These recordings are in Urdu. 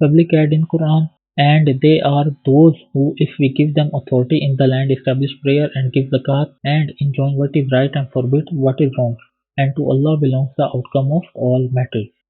Public aid in Quran, and they are those who, if we give them authority in the land, establish prayer and give zakat and enjoin what is right and forbid what is wrong, and to Allah belongs the outcome of all matters।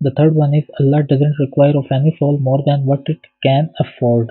The third one is Allah doesn't require of any soul more than what it can afford,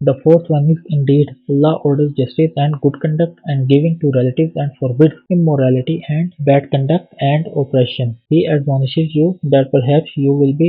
The fourth one is indeed Allah orders justice and good conduct and giving to relatives and forbids immorality and bad conduct and oppression. He admonishes you that perhaps you will be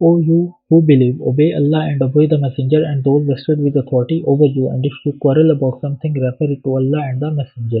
O you who believe, obey Allah and obey the messenger and those vested with authority over you, and if you quarrel about something, refer it to Allah and the messenger।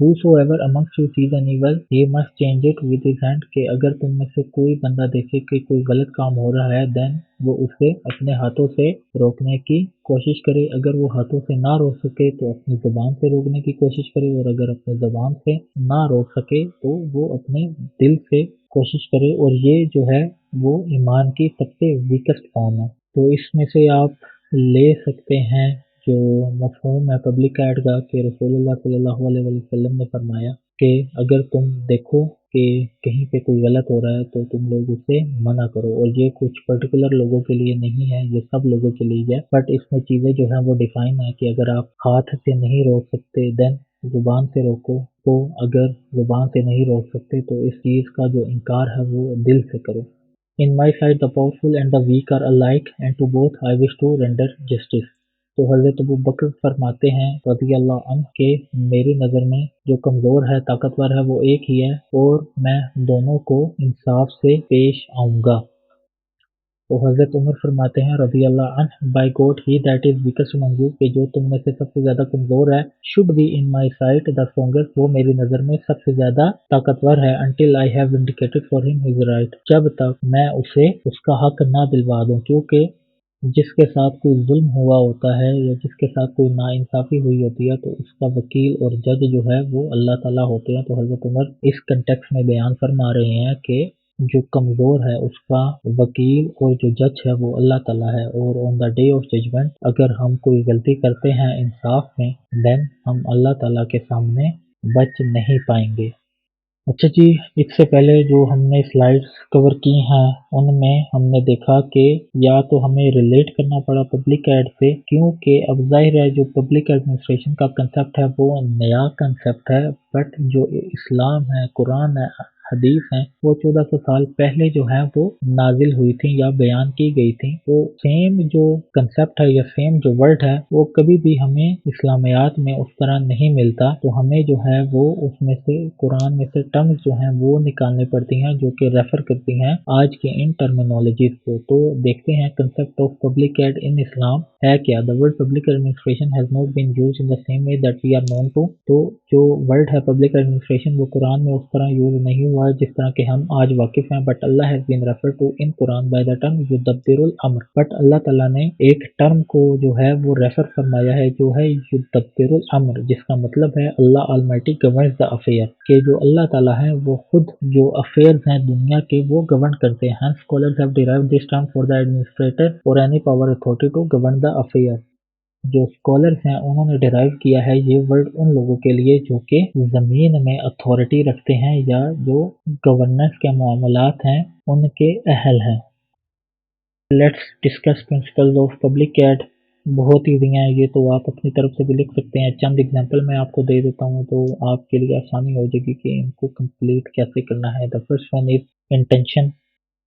Whosoever amongst you sees an evil, he must change it with his hand. کہ اگر تم میں سے کوئی بندہ دیکھے کہ کوئی غلط کام ہو رہا ہے then وہ اسے اپنے ہاتھوں سے روکنے کی کوشش کرے. اگر وہ ہاتھوں سے نہ روک سکے تو اپنی زبان سے روکنے کی کوشش کرے, اور اگر اپنی زبان سے نہ روک سکے تو وہ اپنے دل سے کوشش کرے. اور یہ جو ہے وہ ایمان کی سب سے ویکسٹ فارم ہے. تو اس میں سے آپ لے سکتے ہیں جو مفہوم ہے پبلک ایڈ کا کہ رسول اللہ صلی اللہ علیہ وسلم نے فرمایا کہ اگر تم دیکھو کہ کہیں پہ کوئی غلط ہو رہا ہے تو تم لوگ اسے منع کرو. اور یہ کچھ پرٹیکولر لوگوں کے لیے نہیں ہے, یہ سب لوگوں کے لیے ہے, بٹ اس میں چیزیں جو ہیں وہ ڈیفائن ہے کہ اگر آپ ہاتھ سے نہیں روک سکتے دین زبان سے روکو, تو اگر زبان سے نہیں روک سکتے تو اس چیز کا جو انکار ہے وہ دل سے کرو. In my sight the powerful and the weak are alike, and to both I wish to render justice. تو حضرت ابو بکر فرماتے ہیں رضی اللہ عنہ کہ میری نظر میں جو کمزور ہے طاقتور ہے وہ ایک ہی ہے, اور میں دونوں کو انصاف سے پیش آؤں گا. تو حضرت عمر فرماتے ہیں رضی اللہ عنہ, by God he that is ویکسٹ among you, کہ جو تم میں سے سب سے زیادہ کمزور ہے, should be in my sight the strongest, وہ میری نظر میں سب سے زیادہ طاقتور ہے, until I have vindicated for him his right, جب تک میں اسے اس کا حق نہ دلوا دوں. کیونکہ جس کے ساتھ کوئی ظلم ہوا ہوتا ہے یا جس کے ساتھ کوئی ناانصافی ہوئی ہوتی ہے تو اس کا وکیل اور جج جو ہے وہ اللہ تعالیٰ ہوتے ہیں. تو حضرت عمر اس کنٹیکس میں بیان فرما رہے ہیں کہ جو کمزور ہے اس کا وکیل اور جو جج ہے وہ اللہ تعالیٰ ہے, اور آن دا ڈے آف ججمنٹ اگر ہم کوئی غلطی کرتے ہیں انصاف میں دین ہم اللہ تعالیٰ کے سامنے بچ نہیں پائیں گے. اچھا جی, اس سے پہلے جو ہم نے سلائیڈز کور کی ہیں ان میں ہم نے دیکھا کہ یا تو ہمیں ریلیٹ کرنا پڑا پبلک ایڈ سے, کیونکہ اب ظاہر ہے جو پبلک ایڈمنسٹریشن کا کنسیپٹ ہے وہ نیا کنسیپٹ ہے, بٹ جو اسلام ہے, قرآن ہے, حدیث ہیں, وہ 1400 سال پہلے جو ہیں وہ نازل ہوئی تھیں یا بیان کی گئی تھیں. تو سیم جو کنسیپٹ ہے یا سیم جو ورڈ ہے وہ کبھی بھی ہمیں اسلامیات میں اس طرح نہیں ملتا. تو ہمیں جو ہے وہ اس میں سے قرآن میں سے ٹرمز جو ہیں وہ نکالنے پڑتی ہیں جو کہ ریفر کرتی ہیں آج کے ان ٹرمینالوجیز کو. تو دیکھتے ہیں کنسیپٹ آف پبلک ایڈ ان اسلام ہے کیا. The word public administration has not been used in the same way that we are known to. تو جو ورڈ ہے پبلک ایڈمنسٹریشن وہ قرآن میں اس طرح یوز نہیں ہوا ہے جس طرح کہ ہم آج واقف ہیں, but Allah has been referred to in Quran by the term یدبر الامر. بٹ اللہ تعالیٰ نے ایک ٹرم کو جو ہے وہ ریفر فرمایا ہے جو ہے یدبر الامر, جس کا مطلب ہے اللہ آلمائٹی گورنز the affair, کہ جو اللہ تعالیٰ ہیں وہ خود جو افیئرز ہیں دنیا کے وہ گورن کرتے ہیں. Hence scholars have derived this term for the administrator or any power authority to govern the affair. جو اسکالرس ہیں انہوں نے ڈیرائیو کیا ہے یہ ورڈ ان لوگوں کے لیے جو کہ زمین میں اتھارٹی رکھتے ہیں یا جو گورننس کے معاملات ہیں ان کے اہل ہیں. Let's discuss principles of public aid. بہت ایزی ہیں یہ, تو آپ اپنی طرف سے بھی لکھ سکتے ہیں. چند اگزامپل میں آپ کو دے دیتا ہوں تو آپ کے لیے آسانی ہو جائے گی کہ ان کو کمپلیٹ کیسے کرنا ہے. The first one is intention,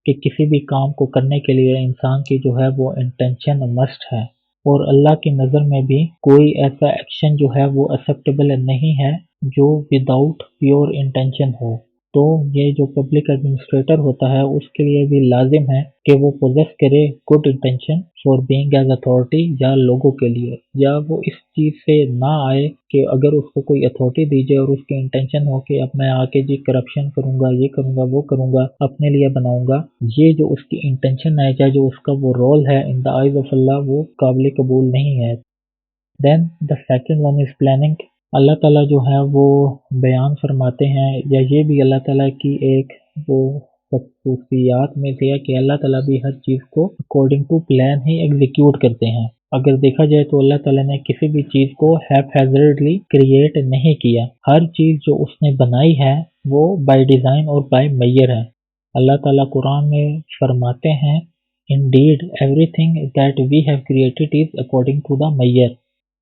کہ کسی بھی کام کو کرنے کے لیے انسان کی جو ہے وہ انٹینشن مسٹ ہے, اور اللہ کی نظر میں بھی کوئی ایسا ایکشن جو ہے وہ ایکسیپٹیبل نہیں ہے جو وداؤٹ پیور انٹینشن ہو. تو یہ جو پبلک ایڈمنسٹریٹر ہوتا ہے اس کے لیے بھی لازم ہے کہ وہ پوزیس کرے good intention for being as authority یا لوگوں کے لیے, یا وہ اس چیز سے نہ آئے کہ اگر اس کو کوئی اتھارٹی دی جائے اور اس کی انٹینشن ہو کہ اب میں آ کے جی کرپشن کروں گا, یہ کروں گا, وہ کروں گا, اپنے لیے بناؤں گا, یہ جو اس کی انٹینشن ہے یا جو اس کا وہ رول ہے ان دا آئیز آف اللہ وہ قابل قبول نہیں ہے. دین دا سیکنڈ ون از پلاننگ. اللہ تعالیٰ جو ہے وہ بیان فرماتے ہیں یا یہ بھی اللہ تعالیٰ کی ایک وہ خصوصیات میں سے ہے کہ اللہ تعالیٰ بھی ہر چیز کو اکارڈنگ ٹو پلان ہی ایگزیکیوٹ کرتے ہیں. اگر دیکھا جائے تو اللہ تعالیٰ نے کسی بھی چیز کو ہیپیزرڈلی کریٹ نہیں کیا, ہر چیز جو اس نے بنائی ہے وہ بائی ڈیزائن اور بائی میئر ہے. اللہ تعالیٰ قرآن میں فرماتے ہیں indeed everything that we have created is according to the measure.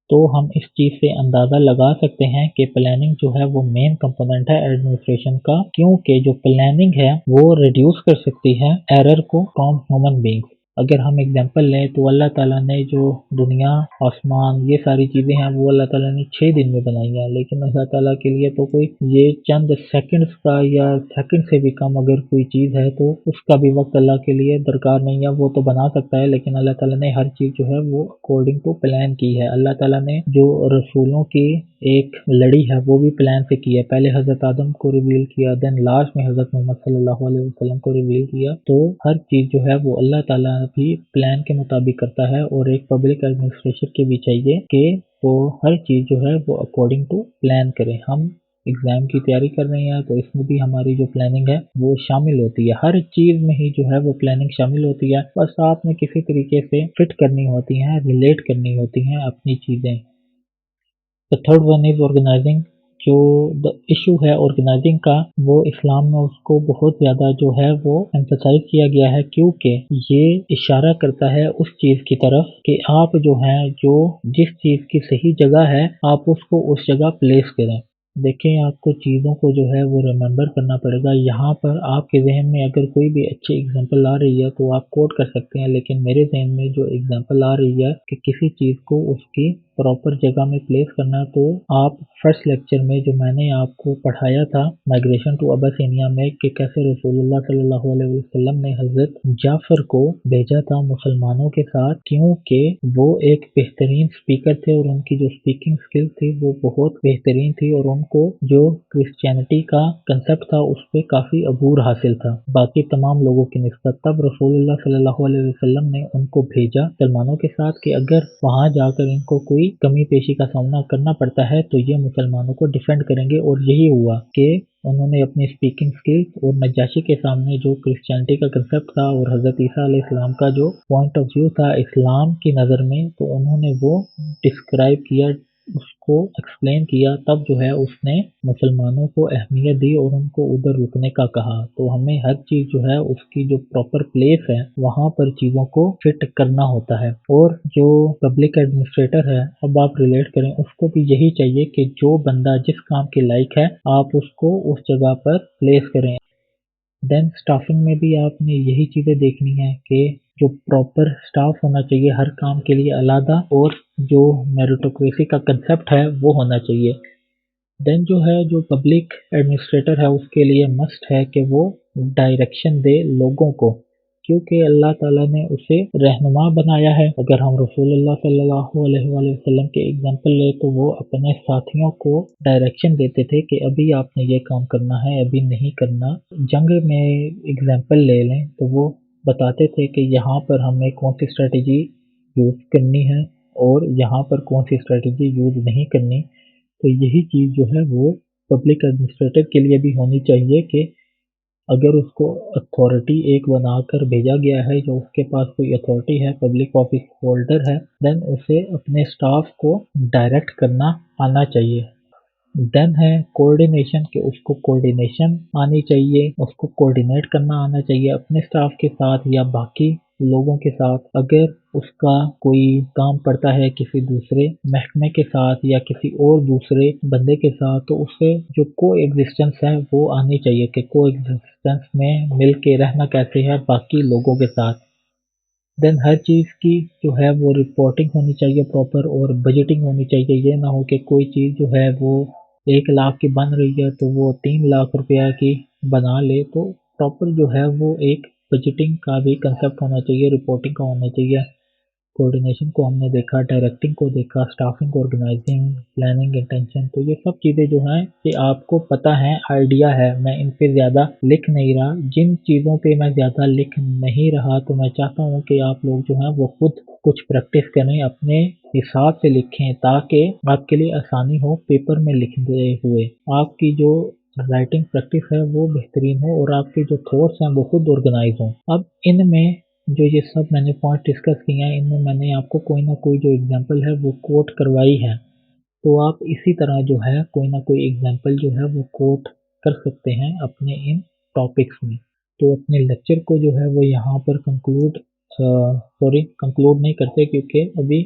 تو ہم اس چیز سے اندازہ لگا سکتے ہیں کہ پلاننگ جو ہے وہ مین کمپوننٹ ہے ایڈمنسٹریشن کا, کیونکہ جو پلاننگ ہے وہ ریڈیوس کر سکتی ہے ایرر کو فرام ہیومن بینگس. اگر ہم اگزامپل لیں تو اللہ تعالیٰ نے جو دنیا, آسمان, یہ ساری چیزیں ہیں وہ اللہ تعالیٰ نے 6 دن میں بنائی ہیں, لیکن اللہ تعالیٰ کے لیے تو کوئی یہ چند سیکنڈز کا یا سیکنڈ سے بھی کم اگر کوئی چیز ہے تو اس کا بھی وقت اللہ کے لیے درکار نہیں ہے, وہ تو بنا سکتا ہے, لیکن اللہ تعالیٰ نے ہر چیز جو ہے وہ اکارڈنگ ٹو پلان کی ہے. اللہ تعالیٰ نے جو رسولوں کی ایک لڑی ہے وہ بھی پلان سے کی ہے. پہلے حضرت آدم کو ریویل کیا، دین لاسٹ میں حضرت محمد صلی اللہ علیہ وسلم کو ریویل کیا. تو ہر چیز جو ہے وہ اللہ تعالیٰ بھی پلان کے مطابق کرتا ہے، اور ایک پبلک ایڈمنسٹریشن کی بھی چاہیے کہ وہ ہر چیز جو ہے وہ اکارڈنگ ٹو پلان کرے. ہم ایگزام کی تیاری کر رہے ہیں تو اس میں بھی ہماری جو پلاننگ ہے وہ شامل ہوتی ہے. ہر چیز میں ہی جو ہے وہ پلاننگ شامل ہوتی ہے، بس آپ نے کسی طریقے سے فٹ کرنی ہوتی ہیں، ریلیٹ کرنی ہوتی ہیں اپنی چیزیں. The third one is organizing. جو the issue ہے organizing کا، وہ اسلام میں اس کو بہت زیادہ جو ہے وہ emphasize کیا گیا ہے، کیونکہ یہ اشارہ کرتا ہے اس چیز کی طرف کہ آپ جو ہیں جو جس چیز کی صحیح جگہ ہے آپ اس کو اس جگہ پلیس کریں. دیکھیں آپ کو چیزوں کو جو ہے وہ ریممبر کرنا پڑے گا. یہاں پر آپ کے ذہن میں اگر کوئی بھی اچھی ایگزامپل آ رہی ہے تو آپ کوٹ کر سکتے ہیں، لیکن میرے ذہن میں جو ایگزامپل آ رہی ہے کہ کسی چیز کو اس کی پراپر جگہ میں پلیس کرنا، تو آپ فرسٹ لیکچر میں جو میں نے آپ کو پڑھایا تھا مائگریشن ٹو اباسینیا میں، کہ کیسے رسول اللہ صلی اللہ علیہ وسلم نے حضرت جعفر کو بھیجا تھا مسلمانوں کے ساتھ، کیونکہ وہ ایک بہترین اسپیکر تھے اور ان کی جو اسپیکنگ اسکل تھی وہ بہت بہترین تھی، اور ان کو جو کرسچینٹی کا کنسپٹ تھا اس پہ کافی عبور حاصل تھا باقی تمام لوگوں کی نسبت. تب رسول اللہ صلی اللہ علیہ وسلم نے ان کو بھیجا مسلمانوں کے ساتھ کہ اگر وہاں جا کر ان کو کوئی کمی پیشی کا سامنا کرنا پڑتا ہے تو یہ مسلمانوں کو ڈیفینڈ کریں گے. اور یہی ہوا کہ انہوں نے اپنی اسپیکنگ اسکل اور نجاشی کے سامنے جو کرسچینٹی کا کنسپٹ تھا اور حضرت عیسیٰ علیہ السلام کا جو پوائنٹ آف ویو تھا اسلام کی نظر میں، تو انہوں نے وہ ڈسکرائب کیا، اس کو ایکسپلین کیا. تب جو ہے اس نے مسلمانوں کو اہمیت دی اور ان کو ادھر رکنے کا کہا. تو ہمیں ہر چیز جو ہے اس کی جو پراپر پلیس ہے وہاں پر چیزوں کو فٹ کرنا ہوتا ہے. اور جو پبلک ایڈمنسٹریٹر ہے، اب آپ ریلیٹ کریں، اس کو بھی یہی چاہیے کہ جو بندہ جس کام کے لائق ہے آپ اس کو اس جگہ پر پلیس کریں. دین اسٹافنگ میں بھی آپ نے یہی چیزیں دیکھنی ہے کہ جو پراپر اسٹاف ہونا چاہیے ہر کام کے لیے علیحدہ، اور جو میریٹوکریسی کا کنسپٹ ہے وہ ہونا چاہیے. دین جو ہے جو پبلک ایڈمنسٹریٹر ہے اس کے لیے مسٹ ہے کہ وہ ڈائریکشن دے لوگوں کو، کیونکہ اللہ تعالیٰ نے اسے رہنما بنایا ہے. اگر ہم رسول اللہ صلی اللہ علیہ وآلہ وسلم کے ایگزامپل لیں تو وہ اپنے ساتھیوں کو ڈائریکشن دیتے تھے کہ ابھی آپ نے یہ کام کرنا ہے، ابھی نہیں کرنا. جنگ میں ایگزامپل لے لیں تو وہ بتاتے تھے کہ یہاں پر ہمیں کون سی اسٹریٹجی یوز کرنی ہے اور یہاں پر کون سی اسٹریٹجی یوز نہیں کرنی. تو یہی چیز جو ہے وہ پبلک ایڈمنسٹریٹر کے لیے بھی ہونی چاہیے کہ اگر اس کو اتھارٹی ایک بنا کر بھیجا گیا ہے، جو اس کے پاس کوئی اتھارٹی ہے، پبلک آفس ہولڈر ہے، دین اسے اپنے اسٹاف کو ڈائریکٹ کرنا آنا چاہیے. دین ہے کوآرڈینیشن، کہ اس کو کوآرڈینیشن آنی چاہیے، اس کو کوآرڈینیٹ کرنا آنا چاہیے اپنے اسٹاف کے ساتھ یا باقی لوگوں کے ساتھ. اگر اس کا کوئی کام پڑتا ہے کسی دوسرے محکمے کے ساتھ یا کسی اور دوسرے بندے کے ساتھ، تو اسے جو کو ایگزسٹنس ہے وہ آنی چاہیے کہ کو ایگزسٹنس میں مل کے رہنا کیسے ہے باقی لوگوں کے ساتھ. دین ہر چیز کی جو ہے وہ رپورٹنگ ہونی چاہیے پراپر، اور بجٹنگ ہونی چاہیے. یہ نہ ہو کہ کوئی چیز جو ہے وہ 1 لاکھ کی بن رہی ہے تو وہ 3 لاکھ روپیہ کی بنا لے. تو پراپر جو ہے وہ ایک بجٹنگ کا بھی کنسپٹ ہونا چاہیے، رپورٹنگ کا ہونا چاہیے. کوآرڈینیشن کو ہم نے دیکھا، ڈائریکٹنگ کو دیکھا، اسٹافنگ، آرگنائزنگ، پلاننگ، انٹینشن. تو یہ سب چیزیں جو ہیں کہ آپ کو پتہ ہیں، آئیڈیا ہے. میں ان پہ زیادہ لکھ نہیں رہا. جن چیزوں پہ میں زیادہ لکھ نہیں رہا تو میں چاہتا ہوں کہ آپ لوگ جو ہیں وہ خود کچھ پریکٹس کریں، اپنے حساب سے لکھیں تاکہ آپ کے لیے آسانی ہو پیپر میں لکھتے ہوئے. آپ کی جو رائٹنگ پریکٹس ہے وہ بہترین ہو اور آپ کے جو تھاٹس ہیں وہ خود آرگنائز ہوں. اب ان میں جو یہ سب میں نے پوائنٹ ڈسکس کیے ہیں، ان میں میں نے آپ کو کوئی نہ کوئی جو ایگزامپل ہے وہ کوٹ کروائی ہے. تو آپ اسی طرح جو ہے کوئی نہ کوئی ایگزامپل جو ہے وہ کوٹ کر سکتے ہیں اپنے ان ٹاپکس میں. تو اپنے لیکچر کو جو ہے وہ یہاں پر کنکلوڈ نہیں کرتے، کیونکہ ابھی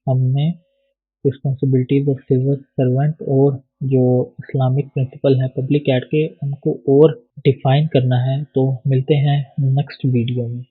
ہم نے رسپانسبلٹیز آف سول سرونٹ اور جو اسلامک پرنسپل ہیں پبلک ایڈ کے، ان کو اور ڈیفائن کرنا ہے. تو ملتے ہیں نیکسٹ ویڈیو میں.